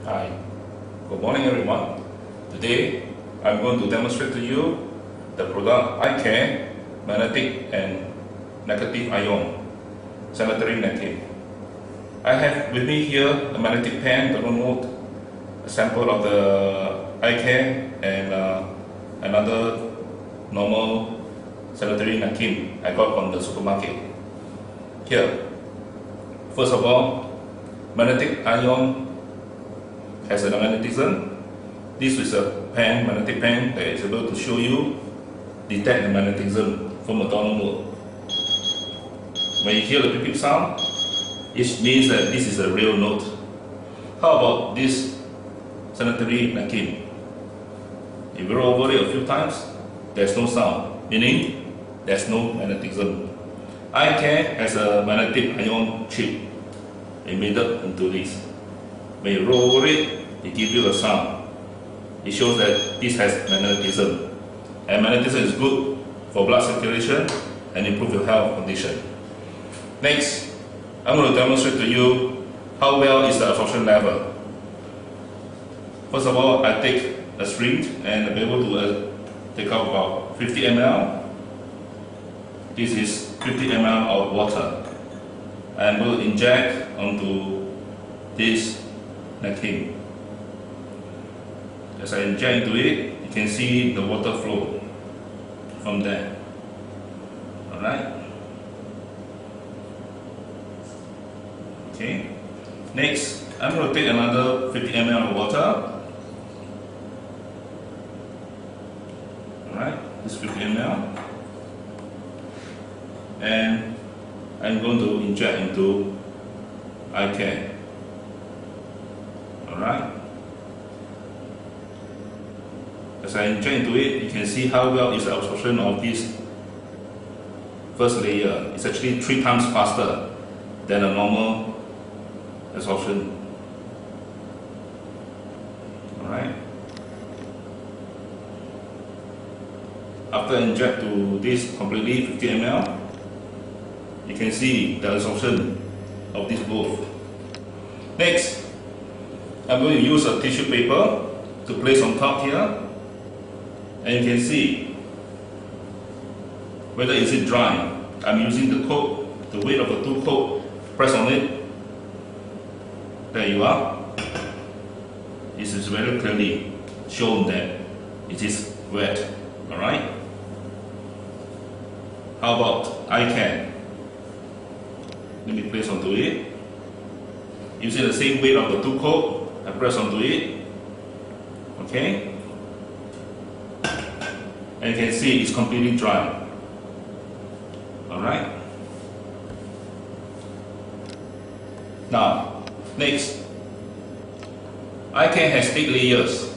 Hi, good morning everyone. Today I'm going to demonstrate to you the product iCare magnetic and negative ion sanitary napkin. I have with me here a magnetic pen, the remote, a sample of the iCare and another normal sanitary napkin I got from the supermarket. Here, first of all, magnetic ion has a magnetism. This is a pen, magnetic pen, that is able to show you, detect the magnetism from a download. When you hear the beep sound, it means that this is a real note. How about this sanitary napkin? If you roll over it a few times, there's no sound, meaning there's no magnetism. iCare has a magnetic ion chip embedded into this. When you roll over it, it gives you a sound. It shows that this has magnetism. And magnetism is good for blood circulation and improve your health condition. Next, I'm going to demonstrate to you how well is the absorption level. First of all, I take a syringe and I'm able to take out about 50 ml. This is 50 ml of water. I'm going to inject onto this napkin. As I inject into it, you can see the water flow from there. Alright? Okay. Next, I'm going to take another 50 ml of water. Alright, this 50 ml. And I'm going to inject into iCare. Alright. As I inject into it, you can see how well is the absorption of this first layer. It's actually 3 times faster than a normal absorption. Alright. After I inject to this completely 50 ml, you can see the absorption of this both. Next, I'm going to use a tissue paper to place on top here, and you can see whether is it dry. I'm using the coat, the weight of the 2 coat, press on it. There you are. This is very clearly shown that it is wet. Alright? How about iCare? Let me place onto it. Using the same weight of the 2 coat, I press onto it. Okay? And you can see it's completely dry. Alright? Now, next. iCare has 8 layers.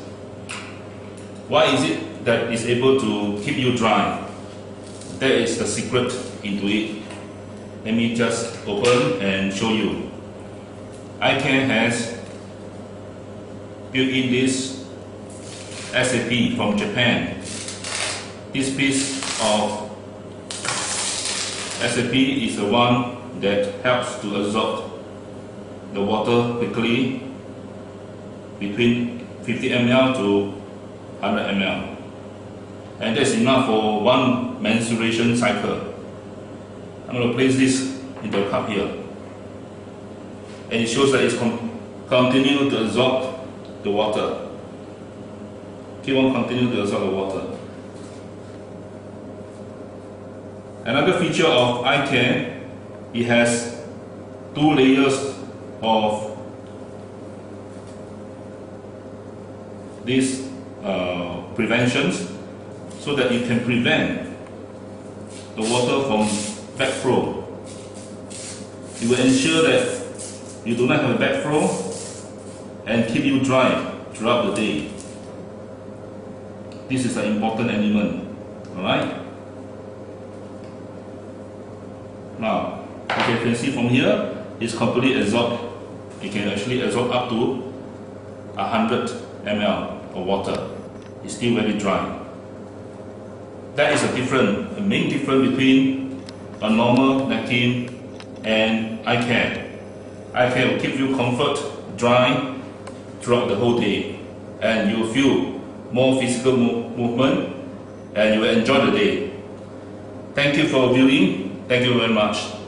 Why is it that it's able to keep you dry? That is the secret into it. Let me just open and show you. iCare has built in this SAP from Japan. This piece of SAP is the one that helps to absorb the water quickly between 50 ml to 100 ml. And that's enough for 1 menstruation cycle. I'm going to place this in the cup here. And it shows that it's continue to absorb the water. Keep on continuing to absorb the water. Another feature of iCare, it has 2 layers of these preventions, so that you can prevent the water from backflow. It will ensure that you do not have a backflow and keep you dry throughout the day. This is an important element. Alright? Now, as you can see from here, it's completely absorbed. You can actually absorb up to 100 ml of water. It's still very dry. That is a main difference between a normal napkin and iCare. iCare will keep you comfort, dry, throughout the whole day, and you will feel more physical movement, and you will enjoy the day. Thank you for viewing. Thank you very much.